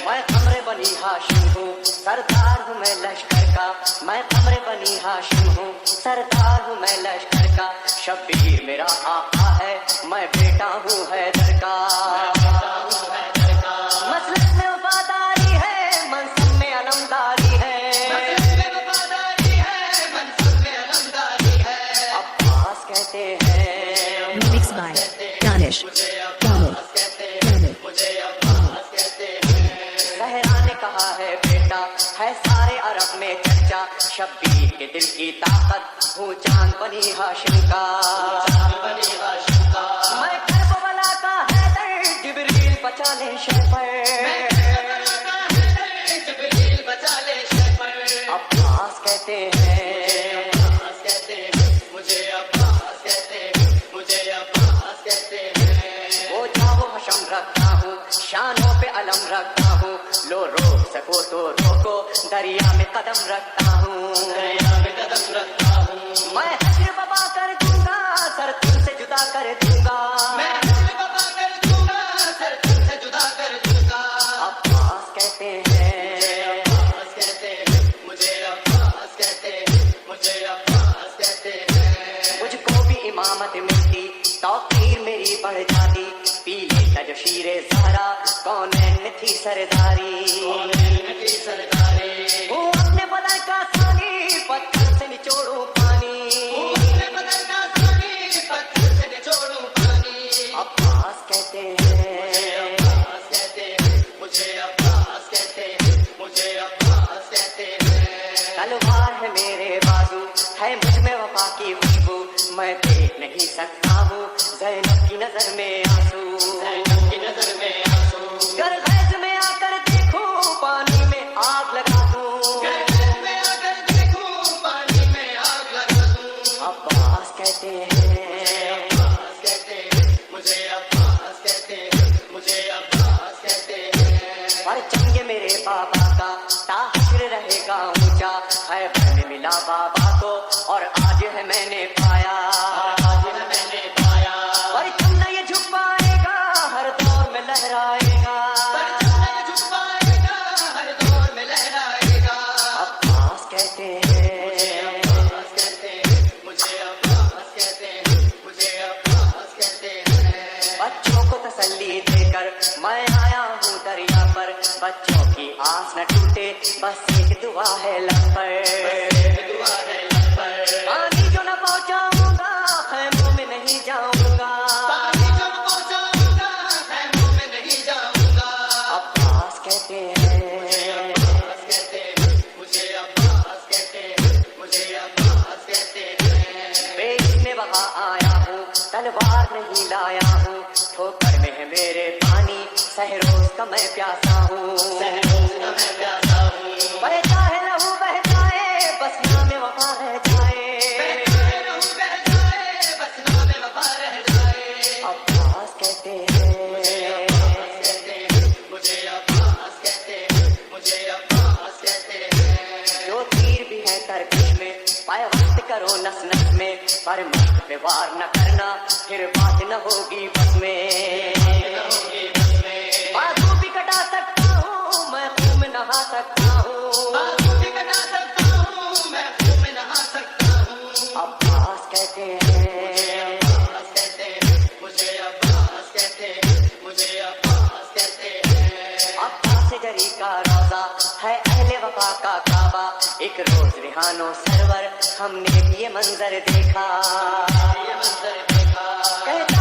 میں قمر بنی ہاشم ہوں، سردار ہوں میں لشکر کا، میں قمر بنی ہاشم ہوں، سردار ہوں میں لشکر کا، شبیر میرا آقا ہے، میں بیٹا ہوں حیدر کا، مسلک میں وفاداری ہے، منصب میں علمداری ہے، عباس کہتے ہیں Mixed by Danish. زہرا نے کہا ہے بیٹا ہے سارے عرب میں چرچا، شبیر کے دل کی طاقت ہوں جان بنی ہاشم کا، میں کربلا کا حیدر، جبریل بچا لے شیفر، عباس کہتے ہیں وہ جاؤ حشم رکھتا ہوں، شانوں پہ علم رکھتا ہوں، لو روک سکو تو روکو، دریا میں قدم رکھتا ہوں، میں حشر بابا کر دوں گا، سر تم سے جدا کر دوں گا، عباس کہتے ہیں مجھ کو بھی امامت ملتی، توقیر میری بڑھ جاتی، پیلے کا جو شیر زہرا کونین میں تھی سرداری، ہوں اپنے بدن کا ثانی، پتھر سے نچوڑوں پانی، عباس کہتے ہیں تلوار ہے میرے بازو، ہے مجھ میں وفا کی خوشبو، میں دیکھ نہیں سکتا ہوں زینب کی نظر میں آنسو، گر غیظ میں آ کر دیکھوں پانی میں آگ لگا دوں، عباس کہتے ہیں پرچم یہ میرے بابا کا تا حشر رہے گا اونچا، ہے میں نے ملا بابا کو اور آج ہے میں نے پایا، پرچم نہ یہ جھک پائے گا، ہر دور میں لہرائے گا، عباس کہتے ہیں بچوں کو تسلی دے کر میں آیا ہوں دریا پر، بچوں کی آس نہ ٹوٹے بس ایک دعا ہے لب پر، پانی جو نہ پہنچاؤں گا خیموں میں نہیں جاؤں گا، عباس کہتے ہیں پیش میں وہاں آیا ہوں، تلوار نہیں لایا ہوں، ٹھوکر میں ہے میرے پانی، سہروز کا میں پیاسا ہوں، بہتا ہے لہو بہتا ہے بس نام وفا رہ جائے، عباس کہتے ہیں جو تیر بھی ہے ترکش میں پائے وقت کرو نس نس میں، پر مشق پہ وار نہ کرنا پھر بات نہ ہوگی بس میں، بازو بھی کٹا سکتا ہوں میں خون میں نہا سکتا ہوں، عباس کہتے ہیں عباس جری کا روزہ ہے اہل وفا کا کعبہ، ایک روز ریحانو سرور ہم نے بھی یہ منظر دیکھا، کہتا